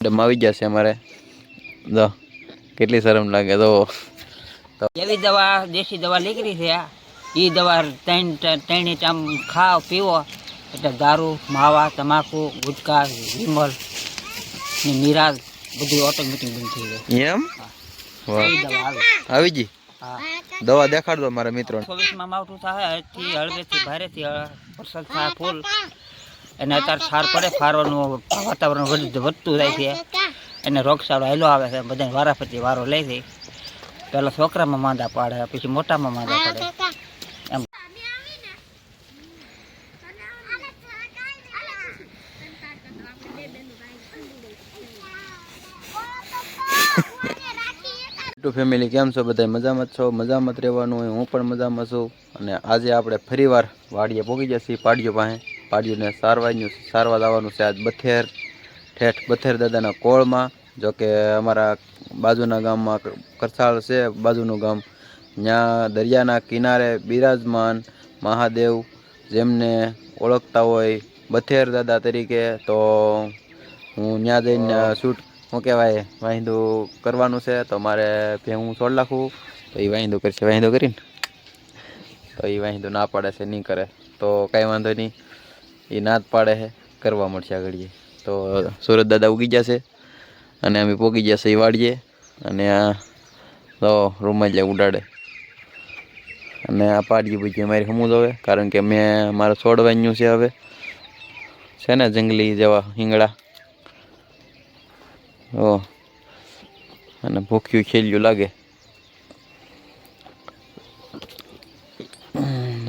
આવી જશે અમારે જો કેટલી શરમ લાગે તો એવી દવા દેશી દવા નીકળી છે એ દવા ત્રણે ટાઈમ ખાઓ પીવો એટલે દારૂ માવા તમાકુ ગુટકા વિમલ ને નિરાજ બધું ઓટોમેટિક બંધ થઈ જાય એમ એવી દવા આવે આવી જી હા દવા દેખાડ દો મારા મિત્રો 24માં માવઠું થાય હળથી હળવેથી ભારેથી વરસાદ થાય ફૂલ અને અત્યારે સાર પડે ફારવાનું વાતાવરણ વધતું જાય છે એને રોગચાળો હેલો આવે છે બધાને વારાફરતી વારો લે છે પહેલાં છોકરામાં માંદા પાડે પછી મોટામાં માંદા પડે એમ ટુ ફેમિલી કેમ છો બધા મજામાં છો મજામાં રહેવાનું હોય હું પણ મજામાં છું અને આજે આપણે ફરીવાર વાડીએ પહોંચી જશે પાડીઓ પાસે પાડીઓને સારવા લાવવાનું છે આજ બથેર ઠેઠ બથેર દાદાના કોળમાં જોકે અમારા બાજુના ગામમાં કરસાળ છે બાજુનું ગામ ત્યાં દરિયાના કિનારે બિરાજમાન મહાદેવ જેમને ઓળખતા હોય બથેર દાદા તરીકે તો હું ત્યાં જઈને શૂટ શું કહેવાય વાહિંદુ કરવાનું છે તો મારે હું છોડ નાખું તો એ વાહિંદુ કરશે વાહિંદુ કરીને તો એ વાહિંદુ ના પાડે છે નહીં કરે તો કાંઈ વાંધો નહીં એ ના જ પાડે છે કરવા મળશે આગળ તો સુરત દાદા ઉગી જશે અને અમે પોગી જશે એ વાળીએ અને આ તો રૂમમાં જ ઉડાડે અને આ પાડીએ પૂછીએ મારી સમૂહ હવે કારણ કે મેં મારે છોડવાનું છે હવે છે ને જંગલી જેવા હિંગડા ઓ અને ભૂખ્યું ખેલ્યું લાગે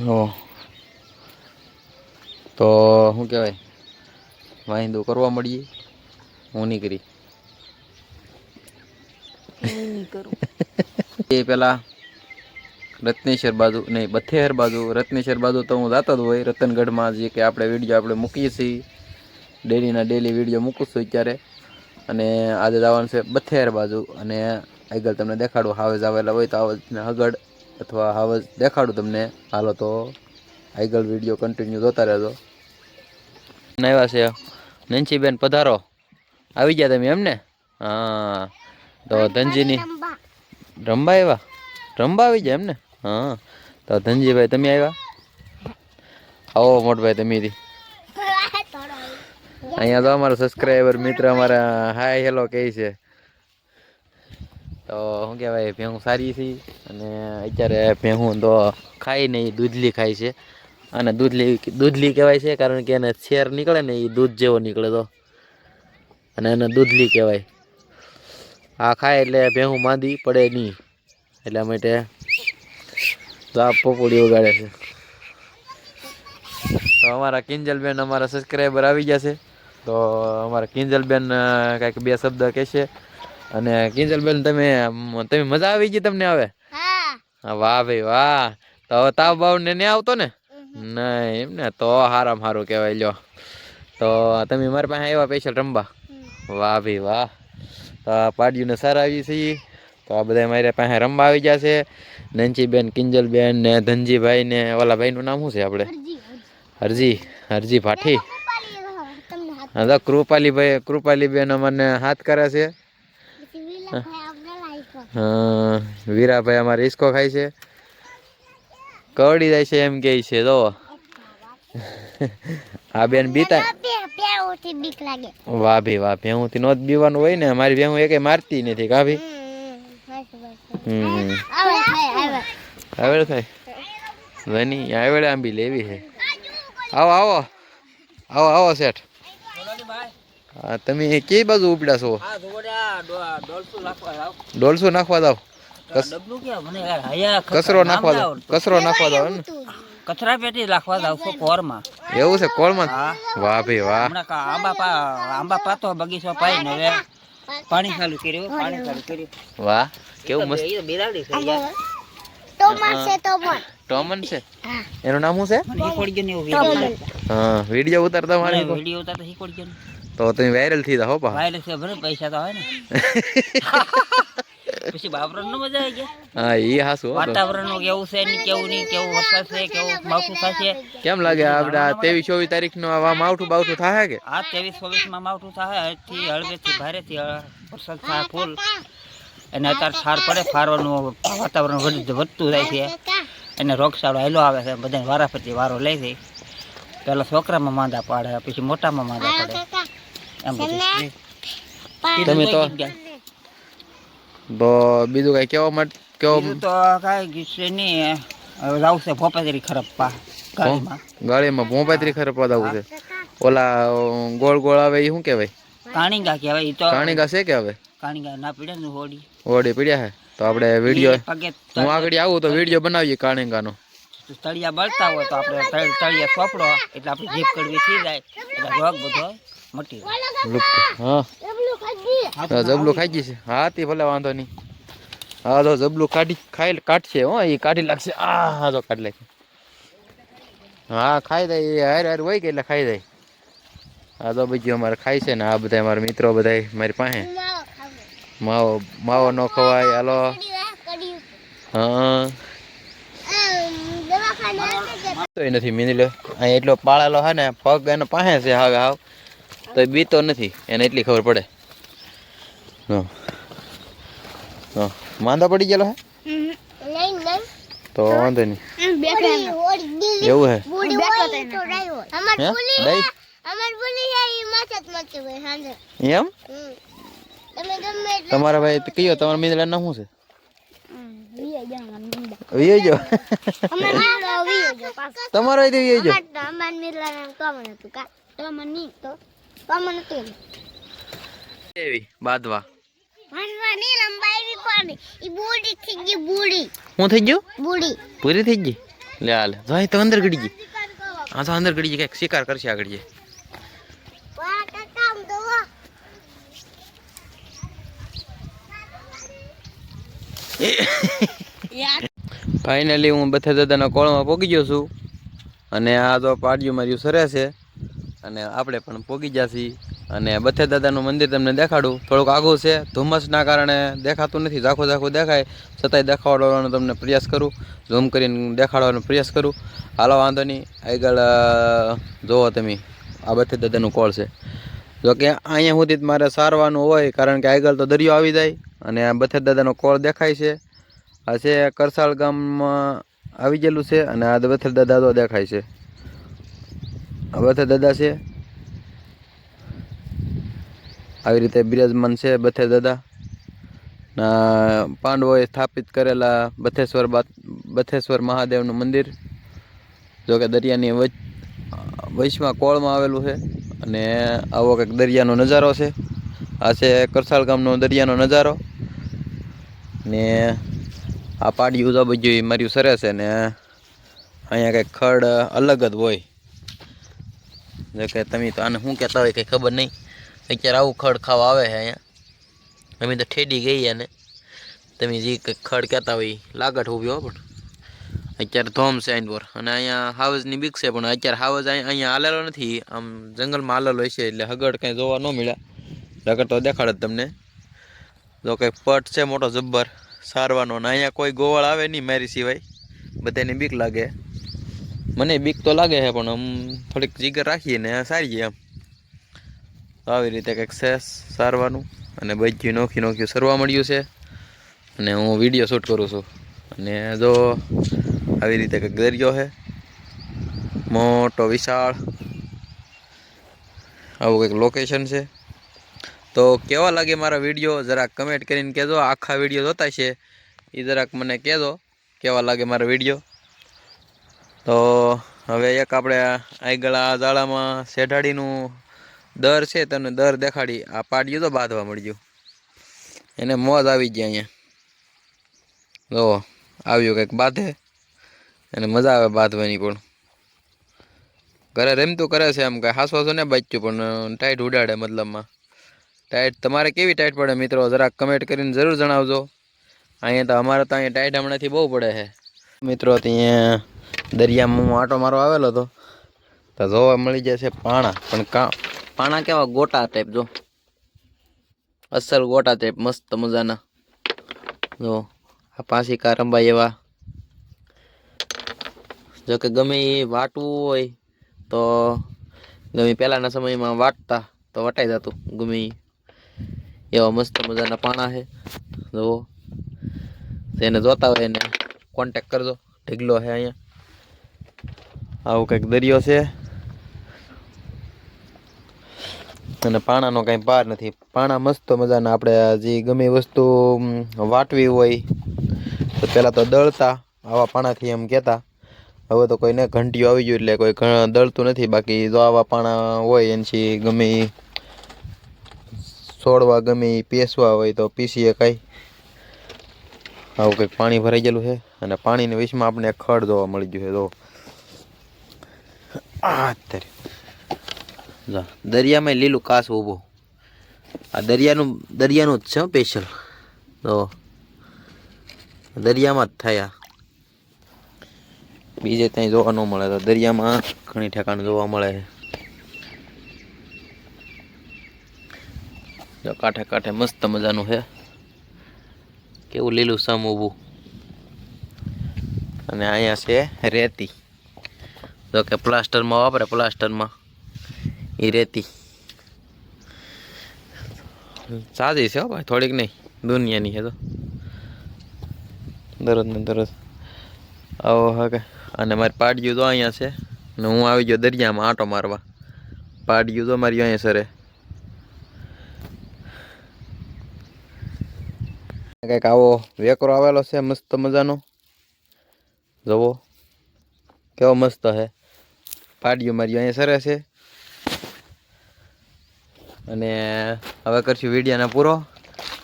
ઓ તો શું કહેવાય વાહિંદુ કરવા મળીએ હું નહીં કરી એ પેલા રત્નેશ્વર બાજુ નહીં બથેર બાજુ રત્નેશ્વર બાજુ તો હું જતો જ હોય રતનગઢમાં જે કે આપણે વિડીયો આપણે મૂકીએ છીએ ડેલી વિડીયો મૂકું છું અત્યારે અને આજે જવાનું છે બથેર બાજુ અને આગળ તમને દેખાડું હાવેજ આવેલા હોય તો હાવેજને હગડ અથવા હાવેજ દેખાડું તમને હાલો તો આગળ વિડીયો કન્ટિન્યુ જોતા રહેજો આવ્યા છે નંસીબેન પધારો આવી ગયા તમે એમને હા તો ધનજીની રંબા આવ્યા રંબા આવી ગયા એમને હા તો ધનજીભાઈ તમે આવ્યા આવો મોટભાઈ તમે અહીંયા તો અમારો સબસ્ક્રાઈબર મિત્ર અમારા હાય હેલો કહે છે તો શું કહેવાય ભેહું સારી છે અને અત્યારે ભેહું તો ખાઈ નહીં દૂધલી ખાય છે અને દૂધલી કહેવાય છે કારણ કે એને છેર નીકળે ને એ દૂધ જેવો નીકળે તો અને એને દૂધલી કહેવાય આ ખાય એટલે ભેહું માંદી પડે નહીં એટલા માટે આ પોપડી ઉગાડે છે તો અમારા કિંજલબેન અમારા સબસ્ક્રાઈબર આવી જશે તો અમારા કિંજલબેન કાંઈક બે શબ્દ કહેશે અને કિંજલબેન તમે મજા આવી ગઈ તમને હવે વાહ ભાઈ વાહ તો હવે તાવ બાવ ને નહીં આવતો ને નહીં એમ ને તો હારામાં સારું કહેવાય લ્યો તો તમે મારી પાસે આવ્યા સ્પેશિયલ રમવા વાહ ભાઈ વાહ તો પાડીઓને સારા આવી છે તો આ બધા મારી પાસે રમવા આવી જશે નંચીબેન કિંજલબેન ને ધનજીભાઈ ને ઓલા ભાઈનું નામ શું છે આપણે હરજી ભાઠી હા તો કૃપાલીબેન અમને હાથ કરે છે વીરાભાઈ અમારે ઈસકો ખાય છે કવડી જાય છે એમ કે છે તો આ બેન બીતા વાહ ભાઈ વાહ ભેહું થી નો બીવાનું હોય ને મારી ભેહું એકે મારતી નથી કા ભાઈ આવે થાય વની આવે આંબી લેવી છે આવો શેઠ હા તમે કઈ બાજુ ઉપડ્યા છો ડોલસો નાખવા જાવ કચરો નાખવા જાવ ને કચરા પેટી નાખવા જાવ છો કોરમાં એવું છે કોળમાં વાહ ભાઈ વાહ આંબા પાતો બગીચો પાઈ ને હવે પાણી ચાલુ કર્યું વાહ કેવું મસ્ત બિલાડી છે ટોમન છે એનું નામ શું છે હા વિડીયો ઉતારતા મારી વિડીયો ઉતારતા શીખવાડ ગયો તો તમે વાયરલ થઈ જાઓ પા વાયરલ છે ભલે પૈસા તો હોય ને પછી વાવરણ મજા આવી ગયા. હા એ હાસું હો તો. વાતાવરણ નું કેવું છે ને કેવું નહીં, કેવું વરસાદ છે, કેવું માવઠું થશે. કેમ લાગે આપણે 23-24 તારીખનો આવા માવઠું બાવઠું થાય કે આ 23-24 માં માવઠું થાય. આજથી હળવેથી ભારેથી વરસાદ થાય ફૂલ. અને અત્યારે સાર પડે, ફારવાનું વાતાવરણ વધતું જાય છે. અને રોગચાળો હેલો આવે છે, બધા વારાફરતી વારો લે છે. પેલા છોકરામાં માંદા પાડે, પછી મોટામાં માંદા પડે, એમ બધું. તમે તો બીજું કઈ કેવા માટે બીજું તો કાંઈ છે નહીં. હવે આવશે ભોપાતરી ખરાબ ગાડીમાં. ગાડીમાં ભોંપાત્રી ખરે પદાવું છે. ઓલા ગોળ ગોળ આવે એ શું કહેવાય? કાણીગા કહેવાય. ઈ તો કાણીગા છે કે હવે કાણીગા ના પીડે ને હોડી ઓડી પીડ્યા હે તો આપણે વિડીયો પગે હું આગળ આવું તો વિડીયો બનાવીએ કાણીગાનો. તળિયા બળતા હોય તો આપણે તળિયા સોપડો એટલે આપણી જીભ કડવી થઈ જાય એટલે રોગ બધો મટી જાય. હા જબલું ખાઈ ગઈ છે. હા તે ભલે વાંધો નહીં. હા તો જબલું કાઢશે હો, એ કાઢી લાગશે. હા તો કાઢી લાગશે. હા ખાઈ જાય હાર હાર હોય કે એટલે ખાઈ જાય. હા તો બીજું અમારે ખાય છે ને આ બધા અમારા મિત્રો બધા મારી પાસે. માવો ન ખવાય હાલો. હા તો નથી મીની લે અહીં એટલો પાળેલો હે ને પગ એનો પાસે છે હવે હાવ તો બીતો નથી એને એટલી ખબર પડે. માંદા પડી ગયેલો હે તો વાંધો નહીં. એવું હે એમ તમારા ભાઈ કયો તમારા મીંદડા ના શું છે? વિયો તમારો વિયો એવી બાદવા હું થઈ ગયું પૂરી થઈ ગઈ. લે હાલ જાય તો અંદર ગડી ગઈ. હા તો અંદર ગડી ગઈ કઈક શિકાર કરશે આગળ જઈ. ફાઇનલી હું બથે દાદાના કોળમાં પોગી ગયો છું અને આ તો પાડ્યું માર્યું સરે છે અને આપણે પણ પોગી જશી. અને બથે દાદાનું મંદિર તમને દેખાડું. થોડુંક આઘું છે, ધુમ્મસના કારણે દેખાતું નથી, ઝાખું ઝાખું દેખાય છતાંય દેખાડવાનો તમને પ્રયાસ કરું, ઝૂમ કરીને દેખાડવાનો પ્રયાસ કરું. હાલો વાંધો નહીં. આગળ જુઓ તમે આ બથે દાદાનું કોળ છે. જો કે અહીંયા સુધી મારે સારવાનું હોય કારણ કે આગળ તો દરિયો આવી જાય અને આ બથે દાદાનો કોળ દેખાય છે. આ છે કરસાળ ગામમાં આવી ગયેલું છે અને આ બથે દાદા તો દેખાય છે. આ બથે દાદા છે આવી રીતે બિરાજમાન છે બથે દાદા. પાંડવોએ સ્થાપિત કરેલા બથેશ્વર મહાદેવનું મંદિર જોકે દરિયાની વચમાં કોળમાં આવેલું છે અને આવો કંઈક દરિયાનો નજારો છે. આ છે કરસાળ ગામનો દરિયાનો નજારો ને આ પાડ્યું તો બધું માર્યું સરે છે ને અહીંયા કંઈક ખડ અલગ જ હોય. જોકે તમે તો આને શું કહેતા હોય કંઈ ખબર નહીં. અત્યારે આવું ખડ ખાવા આવે છે અહીંયા. અમે તો ઠેડી ગઈ અને તમે જે કંઈક ખડ કહેતા હોય લાગટ ઊભી હો પણ અત્યારે ધોમ છે આઈન પર અને અહીંયા હાવજની બીક છે પણ અત્યારે હાવજ અહીંયા હાલેલો નથી. આમ જંગલમાં હાલેલો હશે એટલે હગડ કંઈ જોવા ન મળ્યા. લગડ તો દેખાડે તમને. જો કંઈ પટ છે મોટો જબ્બર સારવાનો ને અહીંયા કોઈ ગોવાળ આવે નહીં મારી સિવાય. બધાને બીક લાગે. મને બીક તો લાગે છે પણ આમ થોડીક જીગર રાખીએ ને સારીએ એમ. તો આવી રીતે કંઈક છે સારવાનું અને બધું નોખી સરવા મળ્યું છે અને હું વિડીયો શૂટ કરું છું. અને જો આવી રીતે કંઈક દરિયો છે મોટો વિશાળ. આવું કંઈક લોકેશન છે. તો કેવા લાગે મારા વિડીયો જરાક કમેન્ટ કરીને કહેજો. આખા વિડીયો જોતા છે એ જરાક મને કહેજો કેવા લાગે મારા વિડીયો. તો હવે એક આપણે આગળ આ જાળામાં શેઢાડીનું દર છે તમને દર દેખાડી. આ પાડ્યું તો બાંધવા મળ્યું એને મોજ આવી ગયા અહીંયા. જો આવ્યું કંઈક બાંધે અને મજા આવે બાંધવાની પણ. ઘરે રમતું કરે છે એમ કાંઈ હાસો છો ને બાચ્યું પણ ટાઈટ ઉડાડે મતલબમાં. ટાઈટ તમારે કેવી ટાઈટ પડે મિત્રો જરાક કમેન્ટ કરીને જરૂર જણાવજો. અહીંયા તો અમારે તો અહીંયા ટાઈટ હમણાંથી બહુ પડે છે મિત્રો. ત્યાં દરિયામાં હું આંટો મારો આવેલો હતો તો જોવા મળી જાય છે પાણા. પણ પાણા કેવા ગોટા ટાઈપ જો અસલ ગોટા ટાઈપ મસ્ત મજાના. જો આ પાછી કારંબા એવા જો કે ગમે એ વાટવું હોય તો ગમે પહેલાના સમયમાં વાટતા તો વટાઈ જતું ગમે ઈ. એવા મસ્ત મજાના પાણા છે જુઓ એને જોતા હોય એને કોન્ટેક કરજો ઢીગલો છે અહીંયા આવું કંઈક દરિયો છે અને પાણાનો કાંઈ પાર નથી પાણા મસ્ત મજાના આપણે જે ગમે એ વસ્તુ વાટવી હોય તો પહેલાં તો દળતા આવા પાણાથી એમ કહેતા હવે તો કોઈને ઘંટીઓ આવી ગયું એટલે કોઈ દળતું નથી બાકી જો આવા પાણા હોય એનથી ગમે એ છોડવા ગમે એ પીસવા હોય તો પીસીએ કાંઈ આવું કંઈક પાણી ભરાઈ ગયેલું છે અને પાણીની વિશમાં આપણે એક ખડ જોવા મળી ગયું છે જો અત્યારે દરિયામાં લીલું કાસ ઊભો આ દરિયાનું જ છે સ્પેશિયલ તો દરિયામાં જ થાય આ બીજે ત્યાં જોવા ન મળે તો દરિયામાં ઘણી ઠેકાણ જોવા મળે છે જો કાંઠે કાંઠે મસ્ત મજાનું છે કેવું લીલું સમ ઊભું અને અહીંયા છે રેતી જો કે પ્લાસ્ટરમાં વાપરે પ્લાસ્ટરમાં એ રેતી સાદી છે હો ભાઈ થોડીક નહીં દુનિયાની છે તો દરરોજ ને દરરોજ આવો હા અને મારી પાડ્યું તો અહીંયા છે ને હું આવી ગયો દરિયામાં આંટો મારવા પાડ્યું તો મારી અહીંયા સરે કંઈક આવો વેકરો આવેલો છે મસ્ત મજાનો જુઓ કેવો મસ્ત છે પાડ્યું મારી અહીંયા સરે છે અને હવે કરશું વિડીયોને પૂરો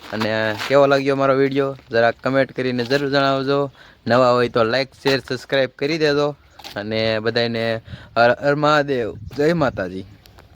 અને કેવો લાગ્યો મારો વિડીયો જરાક કમેન્ટ કરીને જરૂર જણાવજો નવા હોય તો લાઈક શેર સબસ્ક્રાઈબ કરી દેજો અને બધાને હર હર મહાદેવ જય માતાજી